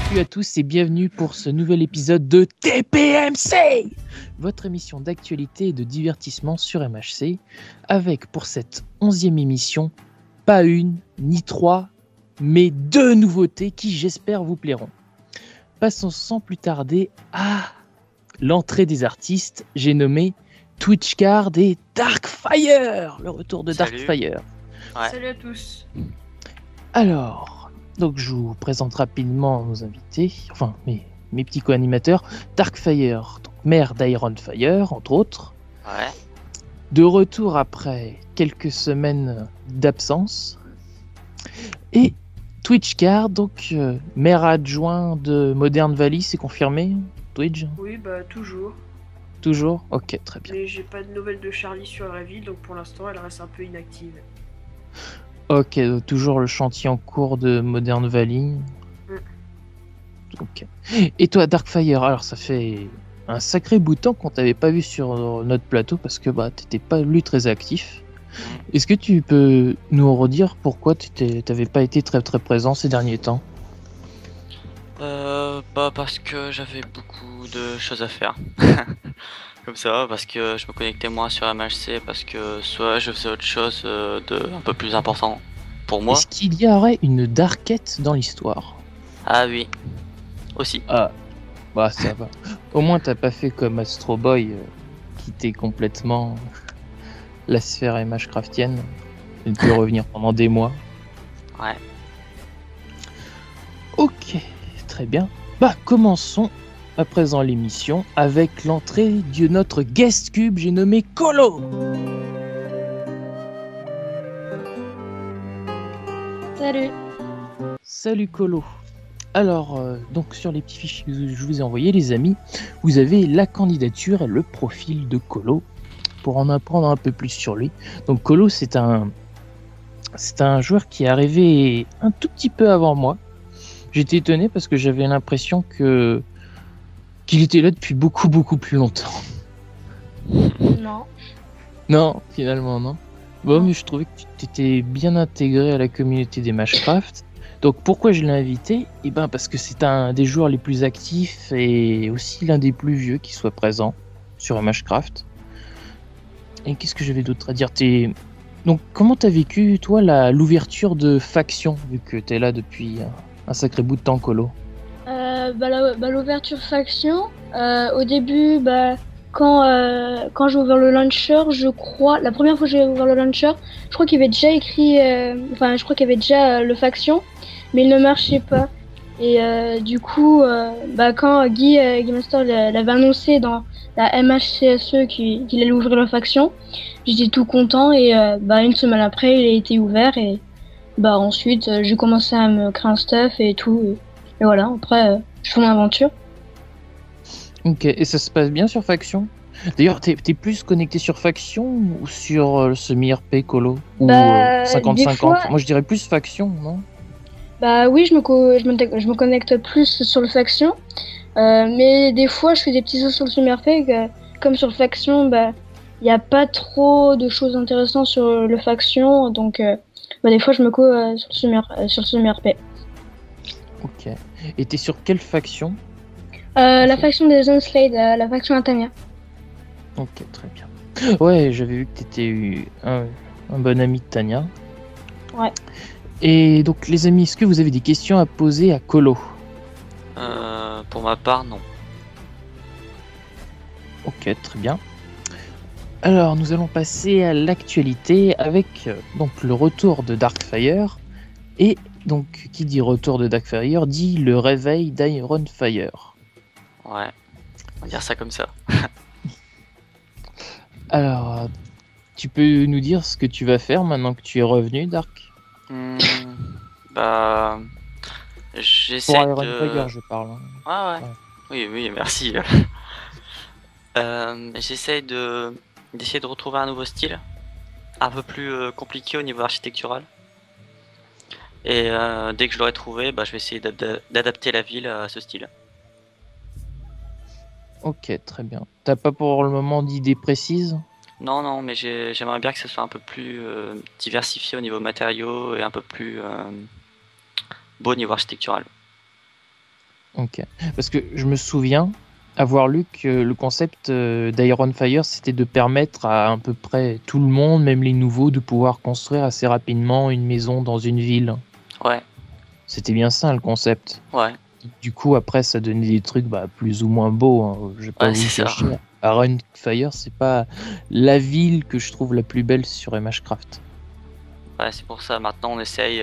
Salut à tous et bienvenue pour ce nouvel épisode de TPMC, votre émission d'actualité et de divertissement sur MHC, avec pour cette 11e émission, pas une ni trois, mais deux nouveautés qui j'espère vous plairont. Passons sans plus tarder à l'entrée des artistes, j'ai nommé Twitchcard et Darkfire, le retour de Salut. Darkfire. Ouais. Salut à tous. Alors, donc je vous présente rapidement nos invités, enfin mes petits co-animateurs. Darkfire, donc mère d'Ironfire, entre autres. Ouais. De retour après quelques semaines d'absence. Et Twitchcard, donc maire adjoint de Modern Valley, c'est confirmé, Twitch? Oui, bah toujours. Toujours? Ok, très bien. Mais j'ai pas de nouvelles de Charlie sur la ville, donc pour l'instant elle reste un peu inactive. Ok, donc toujours le chantier en cours de Modern Valley. Ok. Et toi, Darkfire, alors ça fait un sacré bout de temps qu'on t'avait pas vu sur notre plateau parce que bah t'étais pas lui très actif. Est-ce que tu peux nous redire pourquoi t'avais pas été très très présent ces derniers temps? Bah parce que j'avais beaucoup de choses à faire. Comme ça, parce que je me connectais moins sur MHC, parce que soit je faisais autre chose de un peu plus important pour moi. Est-ce qu'il y aurait une Darkette dans l'histoire? Ah oui, aussi. Ah, bah ça va. Au moins t'as pas fait comme Astro Boy, quitter complètement la sphère MHcraftienne et ne plus revenir pendant des mois. Ouais. Ok, très bien. Bah, commençons à présent l'émission avec l'entrée de notre guest cube, j'ai nommé Colo. Salut. Salut Colo. Alors, donc sur les petits fichiers que je vous ai envoyés, les amis, vous avez la candidature et le profil de Colo pour en apprendre un peu plus sur lui. Donc Colo, c'est un joueur qui est arrivé un tout petit peu avant moi. J'étais étonné parce que j'avais l'impression qu'il était là depuis beaucoup plus longtemps. Non. Non, finalement non. Bon, mais je trouvais que tu t'étais bien intégré à la communauté des Mashcraft. Donc pourquoi je l'ai invité? Eh ben parce que c'est un des joueurs les plus actifs et aussi l'un des plus vieux qui soit présent sur Mashcraft. Et qu'est-ce que j'avais d'autre à dire? Donc comment t'as vécu toi l'ouverture de Faction vu que t'es là depuis un sacré bout de temps, Colo? L'ouverture faction, au début, quand j'ai ouvert le launcher, je crois, la première fois que j'ai ouvert le launcher, je crois qu'il y avait déjà écrit, je crois qu'il y avait déjà le faction, mais il ne marchait pas. Et du coup, quand Guy Master l'avait annoncé dans la MHCSE qu'il allait ouvrir la faction, j'étais tout content et une semaine après, il a été ouvert et ensuite j'ai commencé à me créer un stuff et tout. Et voilà, après, je fais mon aventure. Ok, et ça se passe bien sur Faction? D'ailleurs, t'es plus connecté sur Faction ou sur le semi-RP, Colo? Ou Des 50-50? fois, Moi je dirais plus Faction, non? oui, je me connecte plus sur le faction. Mais des fois, je fais des petits sauts sur le semi-RP. Comme sur le faction, il n'y a pas trop de choses intéressantes sur le faction. Donc, des fois, je me sur le semi-RP. Ok. Et t'es sur quelle faction? La faction des Unslade, la faction Atania. Ok, très bien. Ouais, j'avais vu que t'étais un bon ami de Tania. Ouais. Et donc, les amis, est-ce que vous avez des questions à poser à Colo? Pour ma part, non. Ok, très bien. Alors, nous allons passer à l'actualité avec donc le retour de Darkfire. Et donc, qui dit retour de Darkfire dit le réveil d'Ironfire. Ouais. On va dire ça comme ça. Alors, tu peux nous dire ce que tu vas faire maintenant que tu es revenu, Dark? J'essaie Pour de... Ironfire, je parle. Ah ouais. Ouais. Oui, merci. J'essaie d'essayer de retrouver un nouveau style, un peu plus compliqué au niveau architectural. Et dès que je l'aurai trouvé, je vais essayer d'adapter la ville à ce style. Ok, très bien. T'as pas pour le moment d'idée précise? Non, mais j'aimerais bien que ce soit un peu plus diversifié au niveau matériaux et un peu plus beau au niveau architectural. Ok. Parce que je me souviens avoir lu que le concept d'Iron Fire, c'était de permettre à peu près tout le monde, même les nouveaux, de pouvoir construire assez rapidement une maison dans une ville. Ouais, C'était bien ça le concept. ouais, Du coup, après, ça donnait des trucs plus ou moins beaux. Hein. Je vais pas ouais, vous c'est le ça. cacher. Iron Fire, c'est pas la ville que je trouve la plus belle sur MHCraft. Ouais, c'est pour ça. Maintenant, on essaye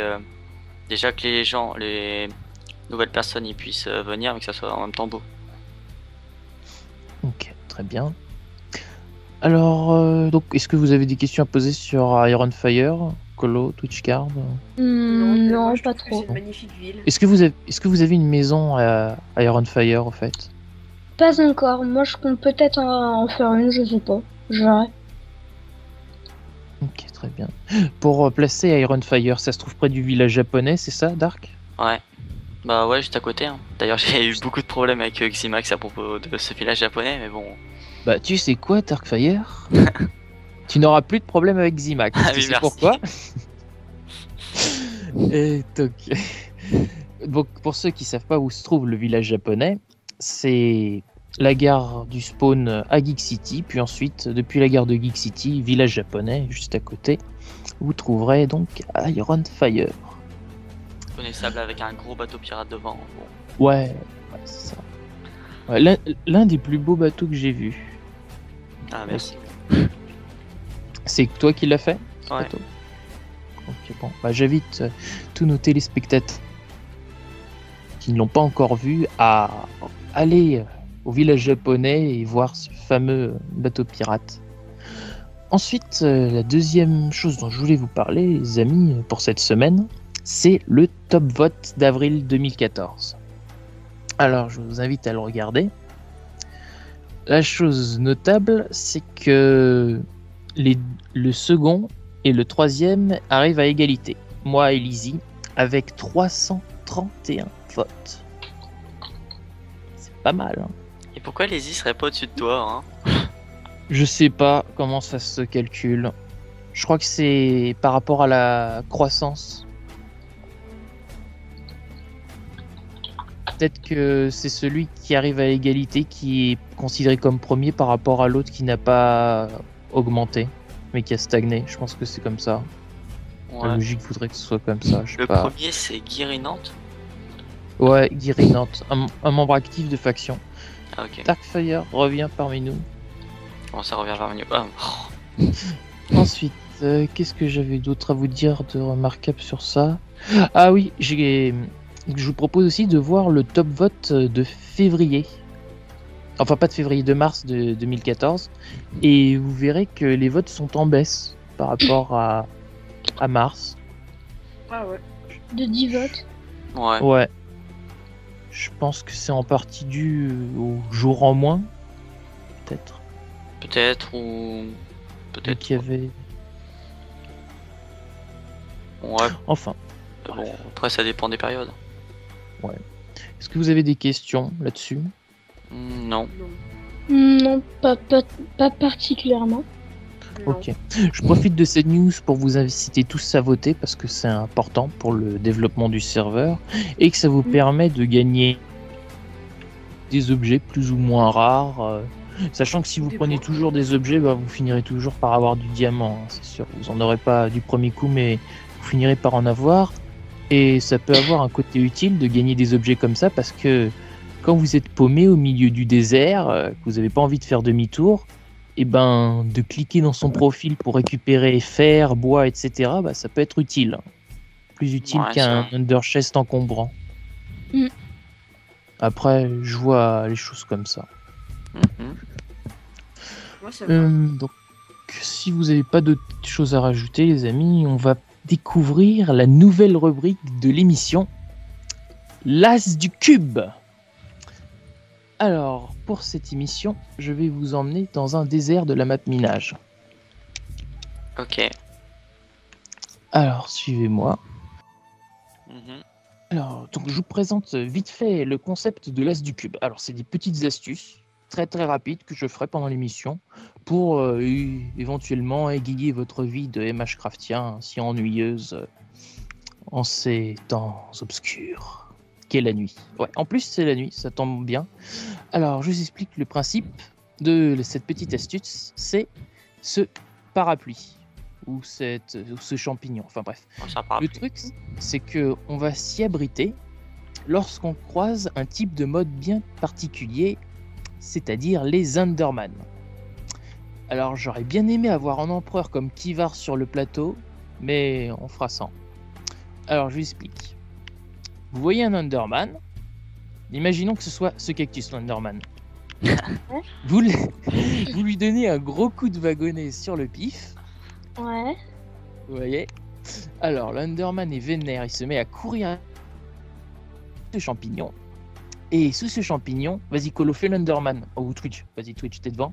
déjà que les nouvelles personnes, y puissent venir, mais que ça soit en même temps beau. Ok, très bien. Alors, donc, est-ce que vous avez des questions à poser sur Iron Fire, Colo, Twitchcard? mais Non, moi, je pas trouve que trop. c'est une magnifique ville. Est-ce que vous avez une maison à Iron Fire, au fait? Pas encore. Moi, je compte peut-être en faire une, je sais pas. Je verrai. Ok, très bien. Pour placer Iron Fire, ça se trouve près du village japonais, c'est ça, Dark? Ouais. Bah ouais, juste à côté. Hein. D'ailleurs, j'ai eu beaucoup de problèmes avec Ximax à propos de ce village japonais, mais bon. Bah, tu sais quoi, Darkfire? Tu n'auras plus de problème avec Zimax. Ah Tu oui, sais merci. pourquoi? Et donc, donc, pour ceux qui savent pas où se trouve le village japonais, c'est la gare du spawn à Geek City, puis ensuite, depuis la gare de Geek City, village japonais, juste à côté, vous trouverez donc Iron Fire. Connaissable avec un gros bateau pirate devant. Bon. Ouais, c'est ça. Ouais, l'un des plus beaux bateaux que j'ai vu. Ah, merci. C'est toi qui l'as fait, ce Ouais. bateau? Ok, bon, j'invite tous nos téléspectateurs qui ne l'ont pas encore vu à aller au village japonais et voir ce fameux bateau pirate. Ensuite, la deuxième chose dont je voulais vous parler, les amis, pour cette semaine, c'est le top vote d'avril 2014. Alors, je vous invite à le regarder. La chose notable, c'est que le second et le troisième arrivent à égalité. Moi et Lizzie, avec 331 votes. C'est pas mal, hein. Et pourquoi les I seraient pas au-dessus de toi, hein? Je sais pas comment ça se calcule. Je crois que c'est par rapport à la croissance. Peut-être que c'est celui qui arrive à égalité qui est considéré comme premier par rapport à l'autre qui n'a pas augmenté, mais qui a stagné. Je pense que c'est comme ça. La Ouais. logique voudrait que ce soit comme ça. Je sais Le pas. premier, c'est Guiri Nantes. Ouais, Guiri Nantes, un membre actif de faction. Ah, ok. Darkfire revient parmi nous. Bon, ça revient vers nous. Ah, Ensuite, qu'est-ce que j'avais d'autre à vous dire de remarquable sur ça? Ah oui, je vous propose aussi de voir le top vote de février. Enfin, pas de février, de mars de 2014. Et vous verrez que les votes sont en baisse par rapport à mars. Ah ouais. De 10 votes. ouais. Ouais. Je pense que c'est en partie dû au jour en moins. Peut-être. Peut-être, ou. Vu Peut-être. qu'il y avait. Ouais. Enfin. Bon, après, ça dépend des périodes. Est-ce que vous avez des questions là-dessus? Non. Non. Non, pas particulièrement. Non. Ok. Je profite de cette news pour vous inciter tous à voter parce que c'est important pour le développement du serveur et que ça vous permet de gagner des objets plus ou moins rares. Sachant que si vous Des prenez points. toujours des objets, vous finirez toujours par avoir du diamant, hein, c'est sûr. Vous en aurez pas du premier coup, mais vous finirez par en avoir. Et ça peut avoir un côté utile de gagner des objets comme ça parce que quand vous êtes paumé au milieu du désert, que vous n'avez pas envie de faire demi-tour, et de cliquer dans son profil pour récupérer fer, bois, etc., ça peut être utile. Plus utile Ouais, qu'un c'est underchest encombrant. Mm. Après, je vois les choses comme ça. Mhm. Ouais, c'est vrai. Donc, si vous n'avez pas d'autres choses à rajouter, les amis, on va découvrir la nouvelle rubrique de l'émission, l'As du Cube. Alors, pour cette émission, je vais vous emmener dans un désert de la map minage. Ok. Alors, suivez-moi. Mhm. Alors, donc, je vous présente vite fait le concept de l'As du Cube. Alors, c'est des petites astuces très très rapides que je ferai pendant l'émission pour éventuellement égayer votre vie de MHcraftien si ennuyeuse en ces temps obscurs. qui est la nuit. Ouais, en plus c'est la nuit, ça tombe bien. Alors je vous explique le principe de cette petite astuce, c'est ce parapluie ou ce champignon, enfin bref. Oh, ça Le parapluie. truc, c'est que on va s'y abriter lorsqu'on croise un type de mode bien particulier, c'est-à-dire les Underman. Alors j'aurais bien aimé avoir un empereur comme Kivar sur le plateau, mais on fera sans. Alors je vous explique. Vous voyez un Underman, imaginons que ce soit ce cactus, l'Underman. vous lui donnez un gros coup de wagonnet sur le pif, Ouais. vous voyez. Alors l'Underman est vénère, il se met à courir ce champignon. Et sous ce champignon, vas-y Colo, fais l'Underman. Oh, ou Twitch, vas-y Twitch, t'es devant.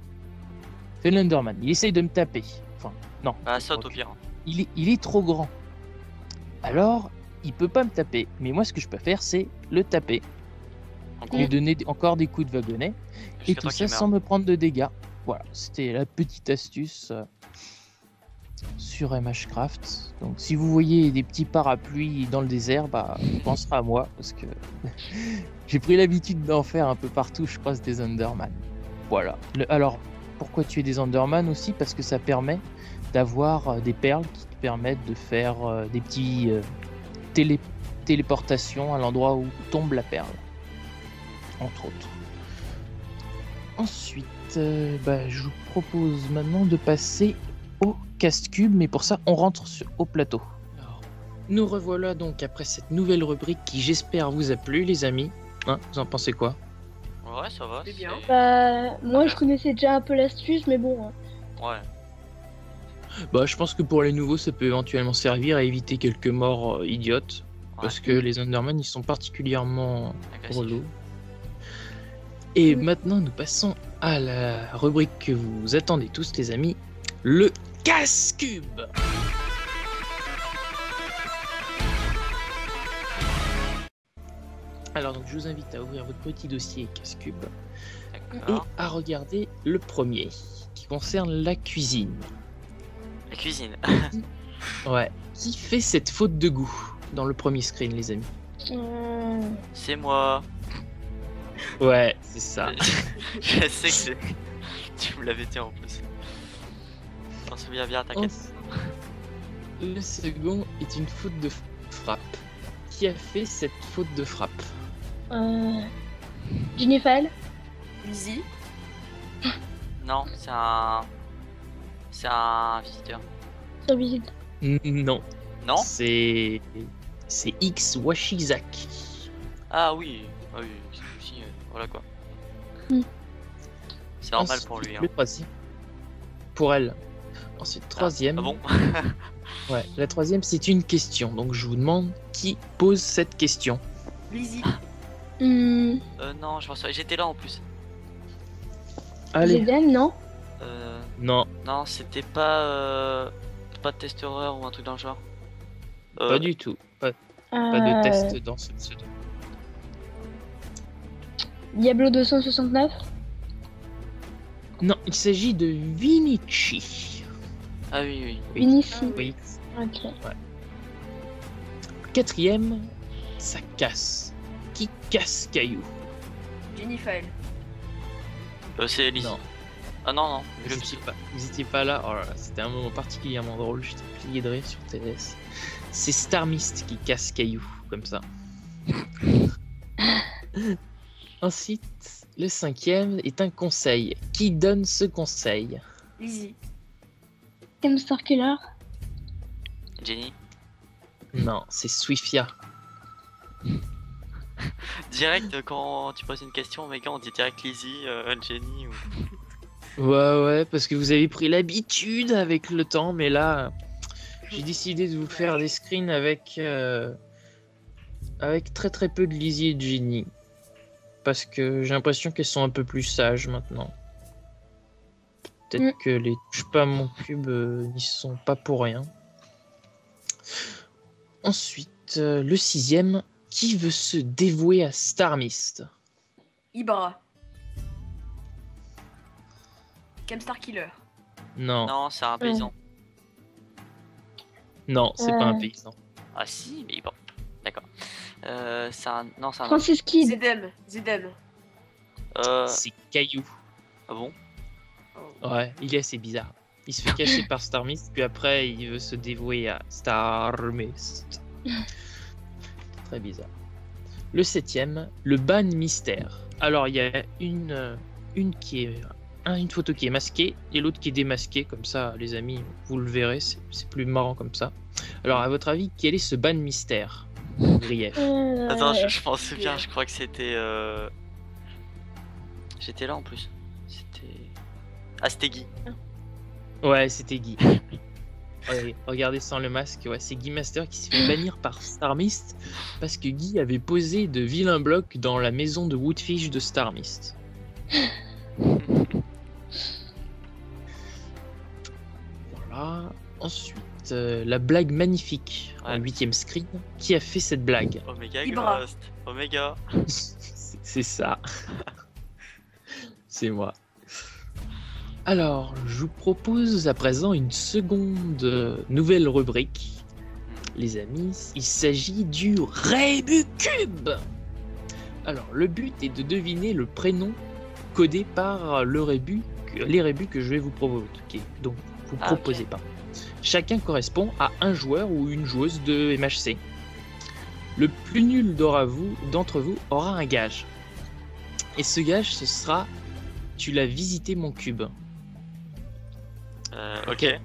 Fais l'Underman, il essaye de me taper. Enfin, non. Bah, saute au pire. Il est trop grand. Alors, il peut pas me taper. Mais moi, ce que je peux faire, c'est le taper. En Lui gros, donner encore des coups de wagonnet. Et jusqu'à tout temps ça qu'il meure. sans me prendre de dégâts. Voilà, c'était la petite astuce sur MHCraft. Donc, si vous voyez des petits parapluies dans le désert, bah, on pensera à moi. Parce que j'ai pris l'habitude d'en faire un peu partout. Je croise des Underman. Voilà. Alors, pourquoi tuer des Underman aussi? Parce que ça permet d'avoir des perles qui te permettent de faire des petits téléportations à l'endroit où tombe la perle, entre autres. Ensuite, je vous propose maintenant de passer au casse-cube, mais pour ça, on rentre au plateau. Alors, nous revoilà donc après cette nouvelle rubrique qui, j'espère, vous a plu, les amis. Hein, vous en pensez quoi? Ouais, ça va. C'est bien. Bah, moi, je connaissais déjà un peu l'astuce, mais bon. Ouais. Bah, je pense que pour les nouveaux, ça peut éventuellement servir à éviter quelques morts idiotes. Parce que les Underman, ils sont particulièrement Agressif. relous. Et Oui. maintenant, nous passons à la rubrique que vous attendez tous, les amis, le casse-cube. Alors, donc, je vous invite à ouvrir votre petit dossier casse-cube et D'accord. à regarder le premier, qui concerne la cuisine. La cuisine. Ouais. Qui fait cette faute de goût dans le premier screen, les amis? C'est moi. Ouais, c'est ça. Je sais que c'est. Tu me l'avais dit en plus. Je m'en souviens bien, t'inquiète. Le second est une faute de frappe. Qui a fait cette faute de frappe? Jennifer. Lizzie. Non, c'est un. C'est un visiteur. Sur visite. Non. Non? C'est X Washizaki. Ah oui. Ah oui, si, voilà quoi. Hmm. C'est normal Ensuite, pour lui. Hein. Le troisième. Pour elle. Ensuite, troisième. Ah bon? Ouais, la troisième, c'est une question. Donc, je vous demande qui pose cette question. Lizzie. Non, je pense. J'étais là en plus. Allez. Zedem, non? Non, Non, c'était pas. Pas de testeur ou un truc dans le genre. pas du tout. Pas de test dans ce pseudo. Diablo 269. Non, il s'agit de Vinici. Ah oui, oui. Vinici. Oui. Ok. Quatrième, ça casse. Qui casse caillou? Jennifer. C'est Elise. Non. Ah non, non. Vous étiez pas là. Oh là là, c'était un moment particulièrement drôle. J'étais plié de rire sur TS. C'est Starmist qui casse caillou, comme ça. Ensuite, le cinquième est un conseil. Qui donne ce conseil? Lizzie. Hamster Killer. Jenny. Non, c'est Swifia. Direct, quand tu poses une question, mais quand on dit direct Lizzie, Jenny ou. Ouais, parce que vous avez pris l'habitude avec le temps, mais là, j'ai décidé de vous faire des screens avec très peu de Lizzie et de Jenny. Parce que j'ai l'impression qu'elles sont un peu plus sages maintenant. Peut-être que les touche pas à mon cube n'y sont pas pour rien. Ensuite, le sixième, qui veut se dévouer à Starmist? Ibra. Camstar Killer. Non, Non, c'est un paysan. non, c'est pas un paysan. Ah si, mais bon. D'accord. C'est un... Non, c'est un... Francis Kid. Zedem. C'est Caillou. Ah bon? Oh. Ouais, il est assez bizarre. Il se fait cacher par Starmist, puis après il veut se dévouer à Starmist. Très bizarre. Le 7ème, le ban mystère. Alors il y a une photo qui est masquée et l'autre qui est démasquée, comme ça les amis, vous le verrez, c'est plus marrant comme ça. Alors à votre avis, quel est ce ban mystère? Grief. Attends, je pensais bien, je crois que c'était... J'étais là en plus. C'était... Ah, c'était Guy. Ouais, c'était Guy. Ouais, regardez sans le masque, ouais, c'est Guy Master qui s'est fait bannir par Starmist parce que Guy avait posé de vilains blocs dans la maison de Woodfish de Starmist. Voilà. Ensuite, la blague magnifique en Ouais. 8ème screen. Qui a fait cette blague? Omega Ibra. Ghost. Omega. C'est ça. C'est moi. Alors, je vous propose à présent une seconde nouvelle rubrique. Les amis, il s'agit du Rébus-Cube. Alors, le but est de deviner le prénom codé par les rébus que je vais vous provoquer. Donc, vous Ah, proposez ok. pas. Chacun correspond à un joueur ou une joueuse de MHC. Le plus nul d'entre vous aura un gage. Et ce gage, ce sera « Tu l'as visité mon cube ». Ok.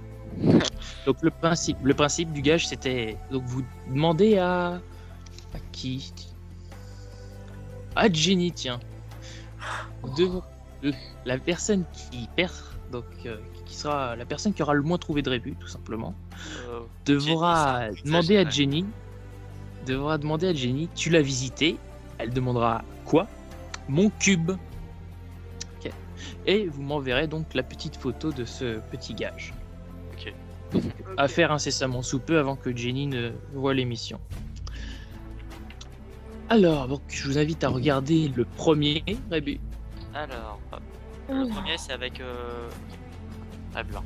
Donc le principe du gage, c'était... Donc vous demandez à qui? À Jenny, tiens. La personne qui perd, donc qui sera la personne qui aura le moins trouvé de rébus, tout simplement, devra Jenny, ça, demander à ouais. Jenny, tu l'as visité. Elle demandera quoi? Mon cube. Ok. Et vous m'enverrez donc la petite photo de ce petit gage. Ok. À faire incessamment sous peu avant que Jenny ne voit l'émission. Alors, donc, je vous invite à regarder le premier rébut. Alors, hop. Le Alors. premier c'est avec blanc.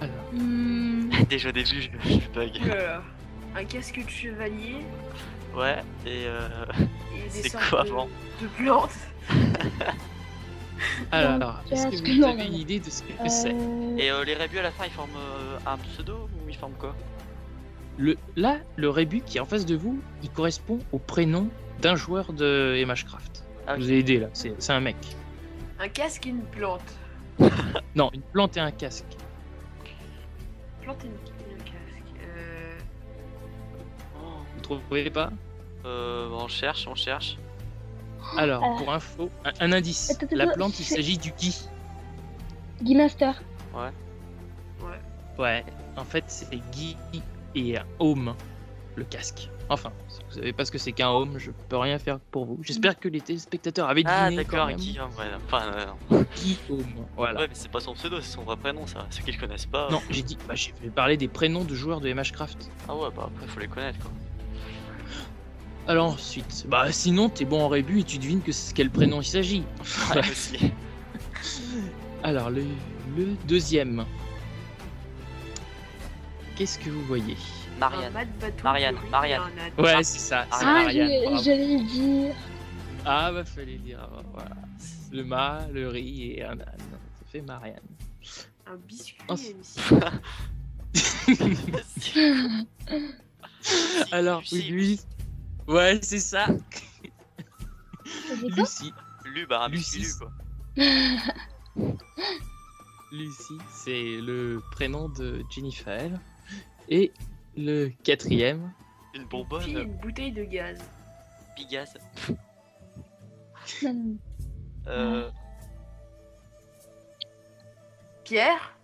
Alors, Déjà au début je bug. Oh là là. Un casque de chevalier Ouais, et et des C'est sortes quoi de, avant de plantes. alors est-ce que Qu'est-ce vous que- avez une idée de ce que c'est? Et les rébus à la fin ils forment un pseudo ou ils forment quoi? Là, le rébut qui est en face de vous, il correspond au prénom d'un joueur de MHcraft. Ah, Je ok. vous ai aidé là, c'est un mec. Un casque et une plante. Non, une plante et un casque. Plante et un casque. Oh. Vous trouvez pas? On cherche. Alors, pour info, un indice. Attends, La attends, plante, il c'est- s'agit du gui. Guy Master. Ouais. Ouais, en fait, c'est Guy et un home, le casque. Enfin, si vous savez pas ce que c'est qu'un home, je peux rien faire pour vous. J'espère que les téléspectateurs avaient Ah deviné quand d'accord, même. Guillaume, ouais. Enfin, Guy home, voilà. ouais mais c'est pas son pseudo, c'est son vrai prénom ça. Ceux qui le connaissent pas. Non, j'ai dit, j'ai fait parler des prénoms de joueurs de MHcraft. Ah ouais, bah après faut les connaître quoi. Alors ensuite, sinon t'es bon en rébut et tu devines quel prénom il s'agit. Ouais, aussi. Alors le deuxième. Qu'est-ce que vous voyez? Marianne. Un mat de bateau. Marianne, de riz Marianne. et un âne. Ouais, c'est ça. C'est Ah, Marianne, bravo. j'allais le dire. Ah fallait dire, voilà. Le mât, le riz et un âne. Ça fait Marianne. Un biscuit Oh, et une scie. Alors Lucie. lui, ouais c'est ça. C'est quoi Lucie. Lu, bah un Lucie. biscuit Lu, quoi. Lucie, c'est le prénom de Jennifer. Et le quatrième, Une Puis bonbonne, une bouteille de gaz. Pigasse. Non. Pierre.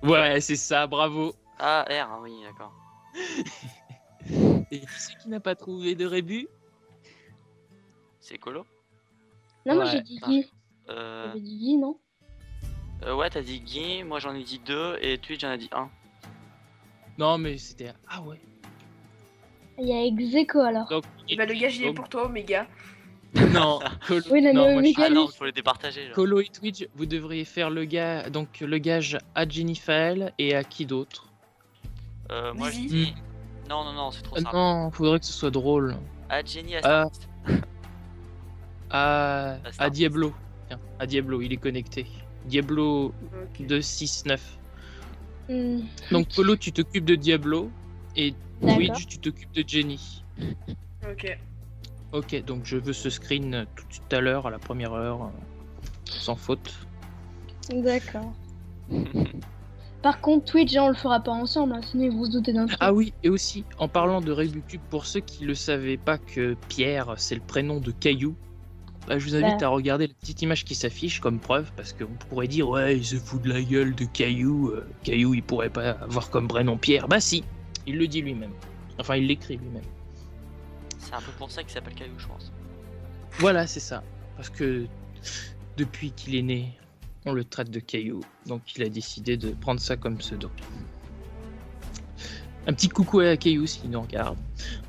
ouais c'est ça, bravo. Ah, R, hein, oui, d'accord. Et qui c'est qui n'a pas trouvé de rébut? C'est Colo. Non, moi Ouais, j'ai dit bah. Guy. Euh, J'avais dit Guy, non? ouais, t'as dit Guy, moi j'en ai dit 2 et Twitch j'en ai dit 1. Non mais c'était... Ah ouais. Il y a Execo alors. Donc, Bah, le gage il est donc- pour toi, Omega. Non, Colo... Oui, non, mais moi, je suis- Ah non, Mécalis. faut les départager. Genre. Colo et Twitch, vous devriez faire le gage à Jennifer et à qui d'autre? Moi je Lizzie. dis Non, c'est trop simple. Non, faudrait que ce soit drôle. À Jenny, à Ah. Starmist. À Diablo. Tiens, à Diablo, il est connecté. Diablo Ok. 269. Hmm, Donc Polo, tu t'occupes de Diablo et D'accord. Twitch, tu t'occupes de Jenny. Ok. Ok, donc je veux ce screen tout à l'heure, à la première heure, sans faute. D'accord. Par contre, Twitch, on le fera pas ensemble, hein, sinon ils vont se douter d'un truc. Ah oui, et aussi, en parlant de Rebutube, pour ceux qui ne savaient pas que Pierre, c'est le prénom de Caillou, bah, je vous invite Bah. à regarder la petite image qui s'affiche comme preuve, parce qu'on pourrait dire, ouais, il se fout de la gueule de Caillou, Caillou, il pourrait pas avoir comme prénom Pierre. Bah si, il le dit lui-même. Enfin, il l'écrit lui-même. C'est un peu pour ça qu'il s'appelle Caillou, je pense. Voilà, c'est ça. Parce que depuis qu'il est né, on le traite de Caillou, donc il a décidé de prendre ça comme pseudo. Un petit coucou à Caillou s'il nous regarde.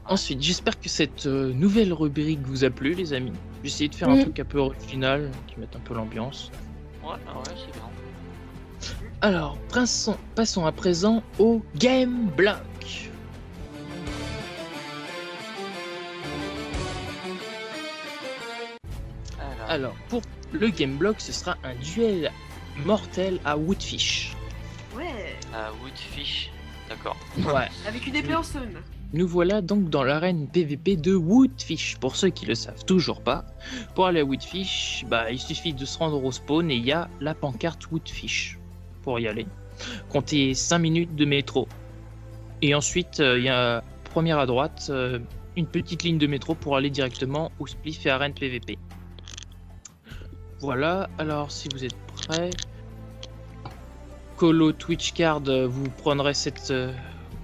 Ensuite, j'espère que cette nouvelle rubrique vous a plu, les amis. J'ai essayé de faire un truc un peu original, qui mette un peu l'ambiance. Ouais, c'est bien. Alors, passons à présent au Game Block. Alors, pour le Game Block, ce sera un duel mortel à Woodfish. Ouais. Woodfish, d'accord. Ouais. Avec une épée en stone. Nous voilà donc dans l'arène PVP de Woodfish. Pour ceux qui le savent toujours pas, pour aller à Woodfish, bah, il suffit de se rendre au spawn et il y a la pancarte Woodfish pour y aller. Comptez 5 minutes de métro. Et ensuite, il y a première à droite, une petite ligne de métro pour aller directement au Spliff et arène PVP. Voilà, alors si vous êtes prêts, Colo Twitch Card, vous prendrez cette...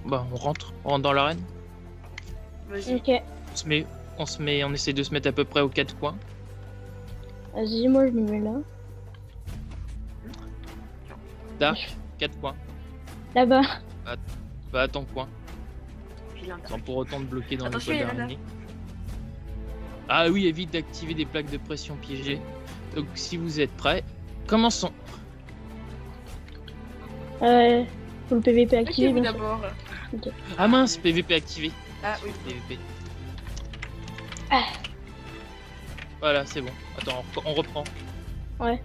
Bah, on rentre dans l'arène. Vas-y. Ok, On essaie de se mettre à peu près aux 4 coins. vas-y, moi je me mets là. Dark, 4 coins. Là-bas. Va à ton coin, Vilain. sans pour autant te bloquer dans Attention, les il y coins en a là. d'araignée. Ah oui, évite d'activer des plaques de pression piégées. Donc si vous êtes prêts, commençons. Faut le PVP activé, Activez-vous bien sûr. d'abord. Ah mince, PVP activé. Ah oui. PVP. Ah. Voilà, c'est bon. Attends, on reprend. Ouais.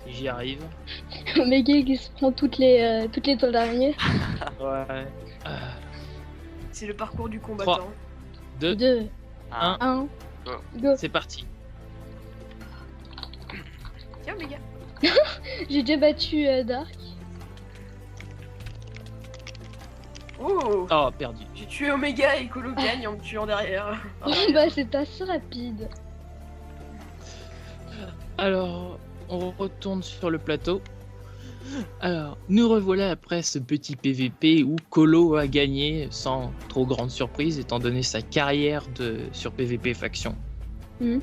Si j'y arrive. Le mec qui se prend toutes les toiles d'araignée. Ouais. C'est le parcours du combattant. 2, 2, Un. 1, Go. go. c'est parti. Tiens, les gars. J'ai déjà battu Dark. Oh. Oh, perdu. J'ai tué Omega et Colo gagne en me tuant derrière. Bah c'est assez rapide. Alors, on retourne sur le plateau. Alors, nous revoilà après ce petit PVP où Colo a gagné sans trop grande surprise étant donné sa carrière sur PVP faction. Mhm.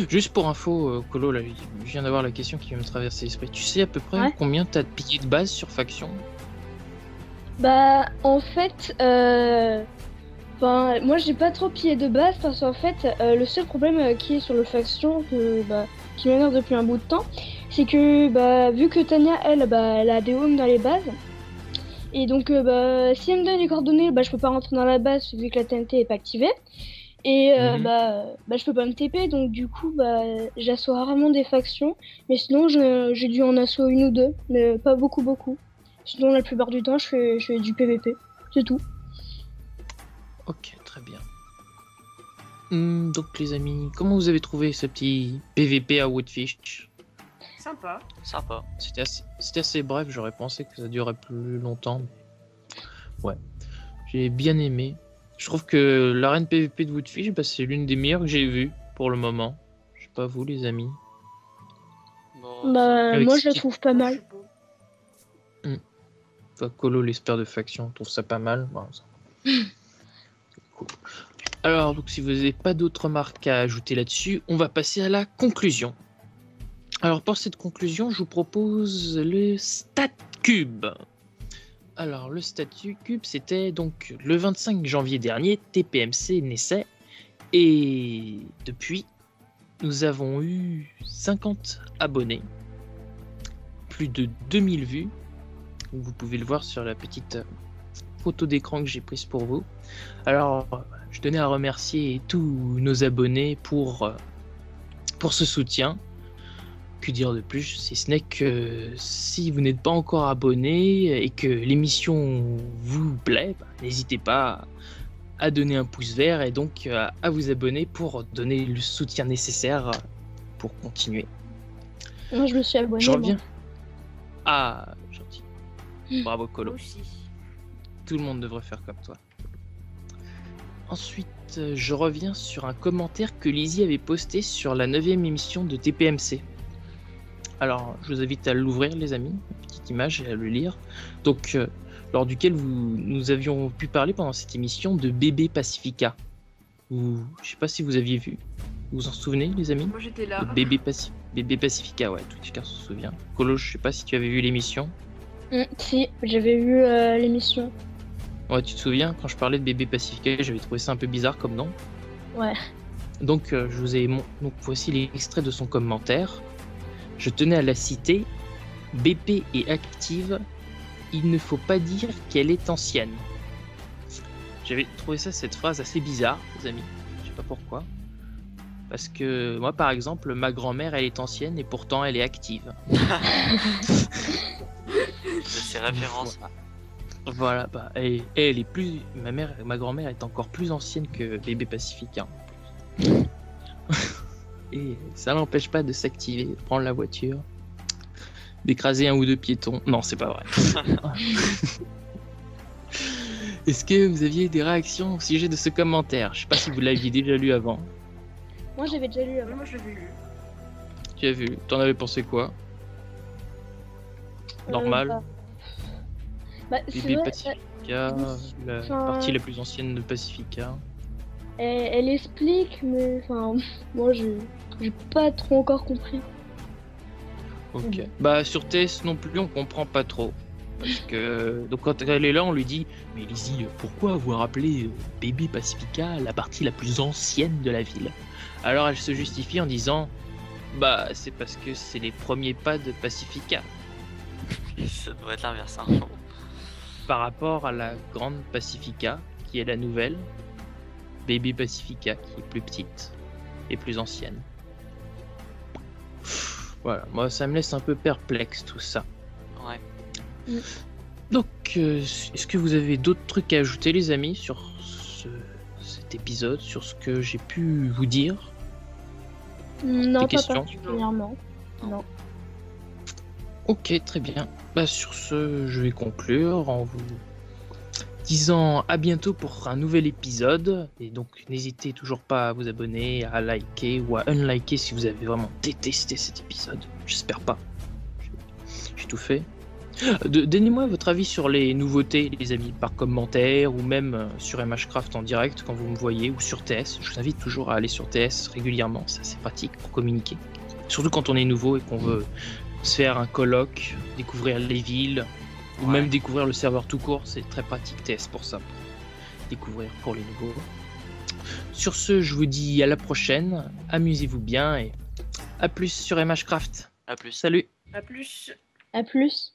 Juste pour info, Colo, là, je viens d'avoir la question qui vient me traverser l'esprit. Tu sais à peu près Ouais. combien t'as de pillés de base sur faction? Bah en fait, moi j'ai pas trop pillé de base parce qu'en fait le seul problème qui est sur le faction qui m'énerve depuis un bout de temps, c'est que vu que Tania elle a des homes dans les bases et donc si elle me donne les coordonnées je peux pas rentrer dans la base vu que la TNT est pas activée et je peux pas me TP donc du coup j'assois rarement des factions mais sinon j'ai dû en assaut une ou deux mais pas beaucoup. Sinon, la plupart du temps, je fais du PVP. C'est tout. Ok, très bien. Donc les amis, comment vous avez trouvé ce petit PVP à Woodfish? Sympa. Sympa. C'était assez bref, j'aurais pensé que ça durait plus longtemps. Mais... ouais, j'ai bien aimé. Je trouve que l'arène PVP de Woodfish, c'est l'une des meilleures que j'ai vues pour le moment. Je sais pas vous les amis. Bon, Avec Moi, ce je la petit- trouve pas mal. Enfin, Colo, l'espère de faction, trouve ça pas mal. Bon, ça- Cool. Alors, donc, si vous n'avez pas d'autres remarques à ajouter là-dessus, on va passer à la conclusion. Alors, pour cette conclusion, je vous propose le Stat Cube. Alors, le Stat Cube, c'était donc le 25 janvier dernier, TPMC naissait. Et depuis, nous avons eu 50 abonnés, plus de 2000 vues. Vous pouvez le voir sur la petite photo d'écran que j'ai prise pour vous. Alors, je tenais à remercier tous nos abonnés pour ce soutien. Que dire de plus, si ce n'est que si vous n'êtes pas encore abonné et que l'émission vous plaît, n'hésitez pas à donner un pouce vert et donc à vous abonner pour donner le soutien nécessaire pour continuer. Moi, je me suis abonné. Je reviens. Ah, gentil. Bravo Colo. Moi aussi. Tout le monde devrait faire comme toi. Ensuite, je reviens sur un commentaire que Lizzie avait posté sur la 9e émission de TPMC. Alors, je vous invite à l'ouvrir, les amis, une petite image, et à le lire. Donc, lors duquel nous avions pu parler pendant cette émission de Bébé Pacifica. Je sais pas si vous aviez vu. Vous vous en souvenez, les amis? Moi j'étais là. Bébé Pacifica, ouais, tout chacun s'en souvient. Colo, je sais pas si tu avais vu l'émission. Si, j'avais vu l'émission. Ouais, tu te souviens, quand je parlais de Bébé Pacifica, j'avais trouvé ça un peu bizarre comme nom. Ouais. Donc, je vous ai donc voici l'extrait de son commentaire. Je tenais à la citer. BP est active. Il ne faut pas dire qu'elle est ancienne. J'avais trouvé cette phrase assez bizarre, les amis. Je sais pas pourquoi. Parce que moi, par exemple, ma grand-mère, elle est ancienne et pourtant elle est active. C'est référence. Voilà, bah, elle est plus. Ma grand-mère est encore plus ancienne que Bébé Pacifica. Et ça l'empêche pas de s'activer, de prendre la voiture, d'écraser un ou deux piétons. Non, c'est pas vrai. Est-ce que vous aviez des réactions au sujet de ce commentaire? Je sais pas si vous l'aviez déjà lu avant. Moi, j'avais déjà lu Ouais, avant. moi je l'avais lu. Tu as vu? T'en avais pensé quoi? Normal. C'est Bébé vrai, Pacifica, la enfin- partie la plus ancienne de Pacifica. elle explique, mais enfin, moi, j'ai pas trop encore compris. Ok. Bah sur TS non plus on comprend pas trop. Parce que donc quand elle est là on lui dit mais Lizzie pourquoi avoir appelé Bébé Pacifica la partie la plus ancienne de la ville? Alors elle se justifie en disant bah c'est parce que c'est les premiers pas de Pacifica Ça devrait être l'inverse. Hein. par rapport à la grande Pacifica qui est la nouvelle, Bébé Pacifica qui est plus petite et plus ancienne. Voilà, moi ça me laisse un peu perplexe tout ça. Ouais. Donc, est-ce que vous avez d'autres trucs à ajouter, les amis, sur cet épisode, sur ce que j'ai pu vous dire? Non, pas questions? particulièrement. Non. Ok, très bien. Bah, sur ce, je vais conclure en vous disant à bientôt pour un nouvel épisode. Et donc, n'hésitez toujours pas à vous abonner, à liker ou à unliker si vous avez vraiment détesté cet épisode. J'espère pas. J'ai tout fait. Donnez-moi votre avis sur les nouveautés, les amis, par commentaire ou même sur MHcraft en direct quand vous me voyez ou sur TS. Je vous invite toujours à aller sur TS régulièrement, ça c'est pratique pour communiquer. Surtout quand on est nouveau et qu'on veut se faire un colloque, découvrir les villes ou même découvrir le serveur tout court, c'est très pratique TS pour ça, pour découvrir pour les nouveaux. Sur ce, je vous dis à la prochaine, amusez-vous bien et à plus sur MHcraft. À plus. Salut! A plus. À plus.